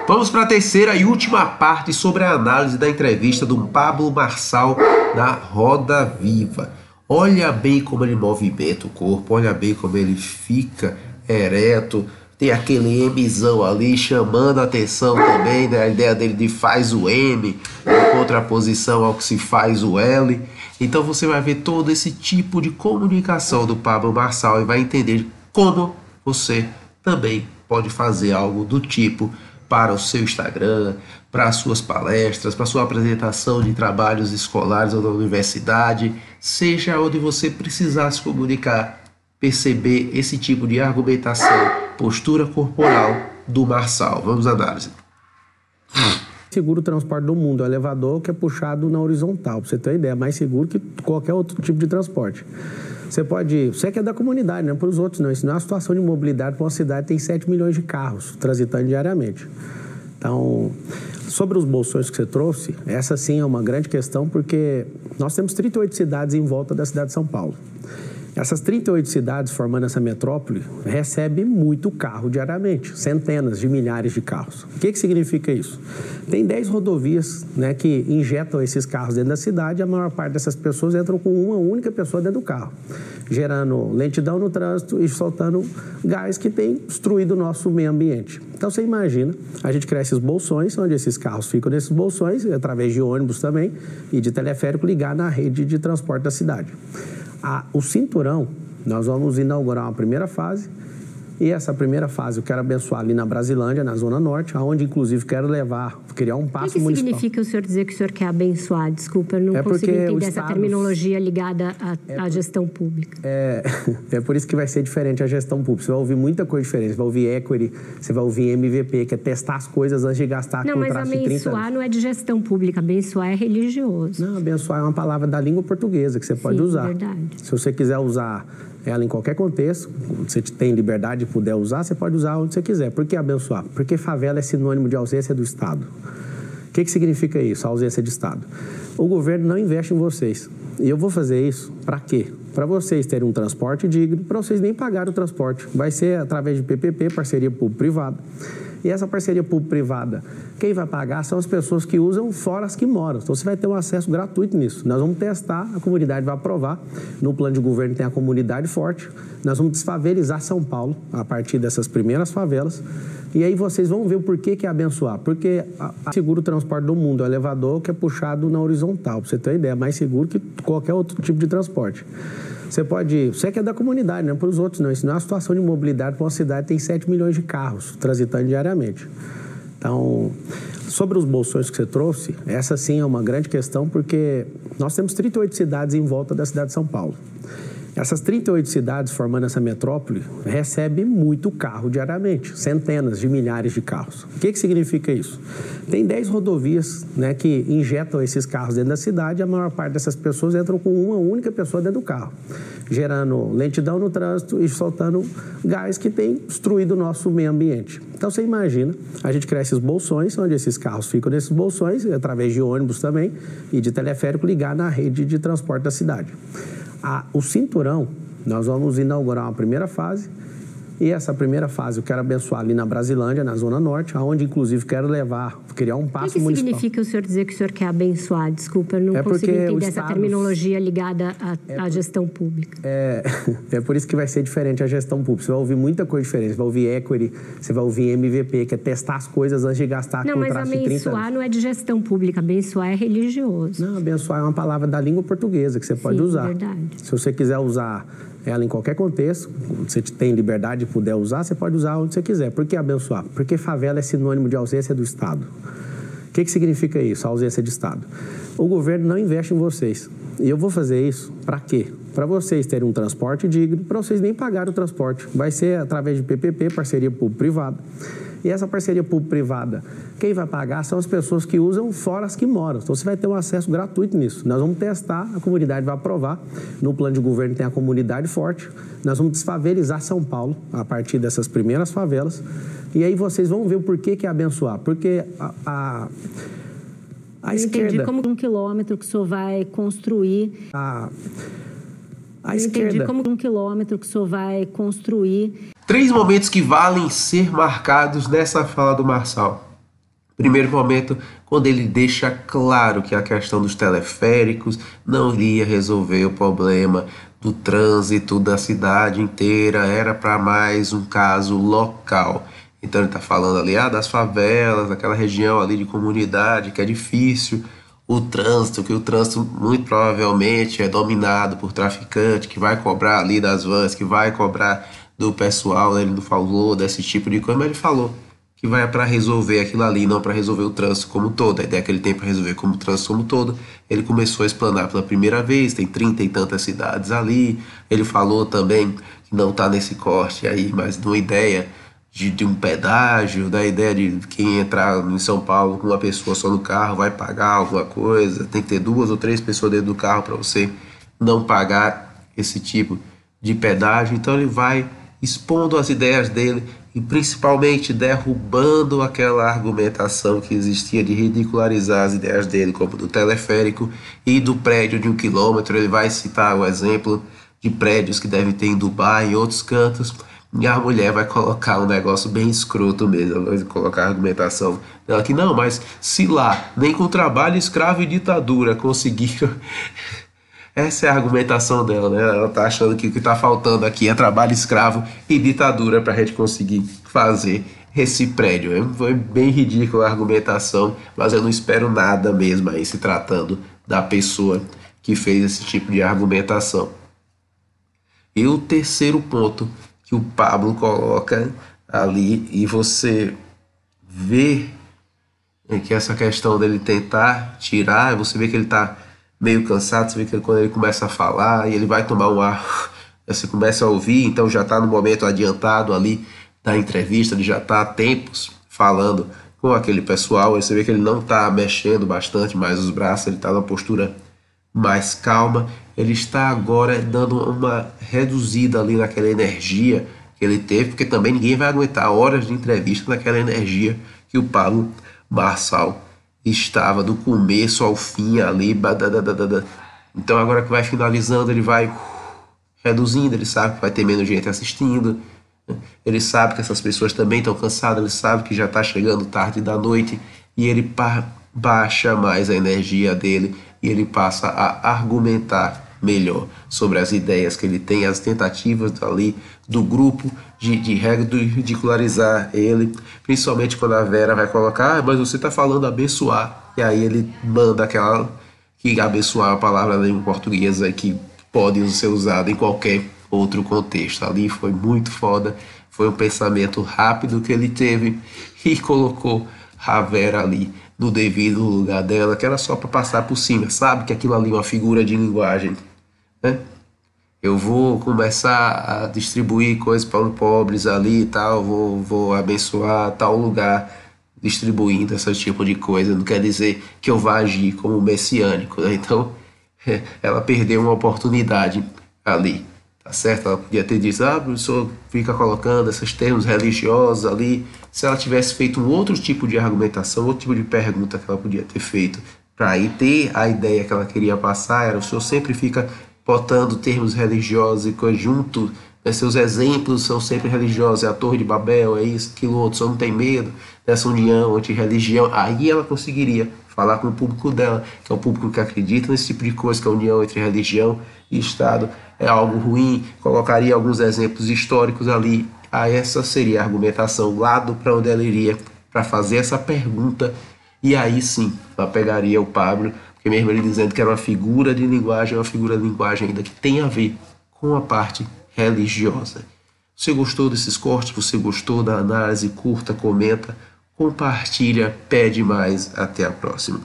Vamos para a terceira e última parte sobre a análise da entrevista do Pablo Marçal na Roda Viva. Olha bem como ele movimenta o corpo, olha bem como ele fica ereto. Tem aquele Mzão ali chamando a atenção também, né? A ideia dele de faz o M, em contraposição ao que se faz o L. Então você vai ver todo esse tipo de comunicação do Pablo Marçal e vai entender como você também pode fazer algo do tipo para o seu Instagram, para as suas palestras, para a sua apresentação de trabalhos escolares ou da universidade, seja onde você precisar se comunicar, perceber esse tipo de argumentação, postura corporal do Marçal. Vamos à análise. Seguro o transporte do mundo, é o elevador que é puxado na horizontal, para você ter uma ideia, é mais seguro que qualquer outro tipo de transporte. Você que é da comunidade, não é para os outros não, isso não é uma situação de mobilidade para uma cidade que tem 7 milhões de carros transitando diariamente. Então, sobre os bolsões que você trouxe, essa sim é uma grande questão porque nós temos 38 cidades em volta da cidade de São Paulo. Essas 38 cidades formando essa metrópole recebem muito carro diariamente, centenas de milhares de carros. O que significa isso? Tem 10 rodovias, né, que injetam esses carros dentro da cidade e a maior parte dessas pessoas entram com uma única pessoa dentro do carro, gerando lentidão no trânsito e soltando gás que tem destruído o nosso meio ambiente. Então você imagina, a gente cria esses bolsões, onde esses carros ficam nesses bolsões, através de ônibus também e de teleférico, ligar na rede de transporte da cidade. O cinturão, nós vamos inaugurar uma primeira fase e essa primeira fase eu quero abençoar ali na Brasilândia, na Zona Norte, onde inclusive quero criar um passo municipal. O que significa o senhor dizer que o senhor quer abençoar? Desculpa, eu não consigo entender essa terminologia ligada à gestão pública. É por isso que vai ser diferente a gestão pública. Você vai ouvir muita coisa diferente. Você vai ouvir equity, você vai ouvir MVP, que é testar as coisas antes de gastar contrato de 30 anos. Não, mas abençoar não é de gestão pública. Abençoar é religioso. Não, abençoar é uma palavra da língua portuguesa que você pode usar. Verdade. Se você quiser usar ela em qualquer contexto, você tem liberdade de poder usar, você pode usar onde você quiser. Por que abençoar? Porque favela é sinônimo de ausência do Estado. O que significa isso, a ausência de Estado? O governo não investe em vocês. E eu vou fazer isso para quê? Para vocês terem um transporte digno, para vocês nem pagarem o transporte. Vai ser através de PPP, parceria público-privada. E essa parceria público-privada, quem vai pagar são as pessoas que usam fora as que moram. Então você vai ter um acesso gratuito nisso. Nós vamos testar, a comunidade vai aprovar. No plano de governo tem a comunidade forte. Nós vamos desfavelizar São Paulo a partir dessas primeiras favelas. E aí vocês vão ver o porquê que é abençoar. Porque seguro o transporte do mundo, é o elevador que é puxado na horizontal. Para você ter uma ideia, é mais seguro que qualquer outro tipo de transporte. Você que é da comunidade, não é para os outros não. Isso não é uma situação de mobilidade para uma cidade que tem 7 milhões de carros transitando diariamente. Então, sobre os bolsões que você trouxe, essa sim é uma grande questão porque nós temos 38 cidades em volta da cidade de São Paulo. Essas 38 cidades formando essa metrópole recebem muito carro diariamente, centenas de milhares de carros. O que significa isso? Tem 10 rodovias, né, que injetam esses carros dentro da cidade e a maior parte dessas pessoas entram com uma única pessoa dentro do carro, gerando lentidão no trânsito e soltando gás que tem destruído o nosso meio ambiente. Então você imagina, a gente cria esses bolsões, onde esses carros ficam nesses bolsões, através de ônibus também e de teleférico, ligar na rede de transporte da cidade. O cinturão, nós vamos inaugurar uma primeira fase e essa primeira fase eu quero abençoar ali na Brasilândia, na Zona Norte, onde inclusive quero criar um passo municipal. O que significa o senhor dizer que o senhor quer abençoar? Desculpa, eu não consigo entender essa terminologia ligada à gestão pública. É por isso que vai ser diferente a gestão pública. Você vai ouvir muita coisa diferente. Você vai ouvir equity, você vai ouvir MVP, que é testar as coisas antes de gastar contrato de 30 anos. Não, mas abençoar não é de gestão pública. Abençoar é religioso. Não, abençoar é uma palavra da língua portuguesa que você pode usar. Verdade. Se você quiser usar ela em qualquer contexto, você tem liberdade de poder usar, você pode usar onde você quiser. Por que abençoar? Porque favela é sinônimo de ausência do Estado. O que significa isso, a ausência de Estado? O governo não investe em vocês. E eu vou fazer isso para quê? Para vocês terem um transporte digno, para vocês nem pagarem o transporte. Vai ser através de PPP, parceria público-privada. E essa parceria público-privada, quem vai pagar são as pessoas que usam fora as que moram. Então você vai ter um acesso gratuito nisso. Nós vamos testar, a comunidade vai aprovar. No plano de governo tem a comunidade forte. Nós vamos desfavelizar São Paulo a partir dessas primeiras favelas. E aí vocês vão ver o porquê que é abençoar. Porque a esquerda... Entendi como 1 quilômetro que o senhor vai construir... Entendi como 1 quilômetro que o senhor vai construir... 3 momentos que valem ser marcados nessa fala do Marçal. Primeiro momento, quando ele deixa claro que a questão dos teleféricos não iria resolver o problema do trânsito da cidade inteira, era para mais um caso local. Então ele está falando ali das favelas, aquela região ali de comunidade que é difícil o trânsito, que o trânsito muito provavelmente é dominado por traficante, que vai cobrar ali das vans, que vai cobrar do pessoal. Ele não falou desse tipo de coisa, mas ele falou que vai para resolver aquilo ali, não para resolver o trânsito como um todo. A ideia que ele tem para resolver como o trânsito como um todo, ele começou a explanar pela primeira vez, tem 30 e tantas cidades ali. Ele falou também que não está nesse corte aí, mas numa ideia de um pedágio, da ideia de quem entrar em São Paulo com uma pessoa só no carro vai pagar alguma coisa, tem que ter 2 ou 3 pessoas dentro do carro para você não pagar esse tipo de pedágio. Então ele vai expondo as ideias dele e principalmente derrubando aquela argumentação que existia de ridicularizar as ideias dele, como do teleférico e do prédio de 1 quilômetro. Ele vai citar o exemplo de prédios que devem ter em Dubai e outros cantos, e a mulher vai colocar um negócio bem escroto mesmo, vai colocar a argumentação dela que não, mas se lá nem com trabalho escravo e ditadura conseguiram. Essa é a argumentação dela, né? Ela tá achando que o que tá faltando aqui é trabalho escravo e ditadura para a gente conseguir fazer esse prédio. Foi bem ridícula a argumentação, mas eu não espero nada mesmo aí se tratando da pessoa que fez esse tipo de argumentação. E o terceiro ponto que o Pablo coloca ali, e você vê que essa questão dele tentar tirar, você vê que ele tá meio cansado, você vê que quando ele começa a falar e ele vai tomar um ar, você começa a ouvir, então já está no momento adiantado ali da entrevista, ele já está há tempos falando com aquele pessoal, você vê que ele não está mexendo bastante mais os braços, ele está numa postura mais calma, ele está agora dando uma reduzida ali naquela energia que ele teve, porque também ninguém vai aguentar horas de entrevista naquela energia que o Pablo Marçal estava do começo ao fim ali. Então agora que vai finalizando, ele vai reduzindo, ele sabe que vai ter menos gente assistindo, ele sabe que essas pessoas também estão cansadas, ele sabe que já está chegando tarde da noite, e ele baixa mais a energia dele e ele passa a argumentar melhor sobre as ideias que ele tem, as tentativas ali do grupo de ridicularizar ele, principalmente quando a Vera vai colocar, mas você está falando abençoar, e aí ele manda aquela que abençoar a palavra em língua portuguesa que pode ser usada em qualquer outro contexto. Ali foi muito foda, foi um pensamento rápido que ele teve e colocou a Vera ali no devido lugar dela, que era só para passar por cima, sabe que aquilo ali é uma figura de linguagem, né? Eu vou começar a distribuir coisas para os pobres ali e tal, vou abençoar tal lugar distribuindo esse tipo de coisa, não quer dizer que eu vá agir como messiânico, né? Então ela perdeu uma oportunidade ali, tá certo? Ela podia ter dito, o professor fica colocando esses termos religiosos ali. Se ela tivesse feito um outro tipo de argumentação, outro tipo de pergunta que ela podia ter feito para aí ter a ideia que ela queria passar, era: o senhor sempre fica botando termos religiosos e coisas junto, né? Seus exemplos são sempre religiosos, é a Torre de Babel, é isso, aquilo outro, só não tem medo dessa união anti-religião. Aí ela conseguiria falar com o público dela, que é o público que acredita nesse tipo de coisa, que a união entre religião e Estado é algo ruim, colocaria alguns exemplos históricos ali. Aí essa seria a argumentação, o lado para onde ela iria para fazer essa pergunta, e aí sim ela pegaria o Pablo, porque mesmo ele dizendo que era uma figura de linguagem, é uma figura de linguagem ainda que tem a ver com a parte religiosa. Você gostou desses cortes? Você gostou da análise? Curta, comenta, compartilha, pede mais. Até a próxima.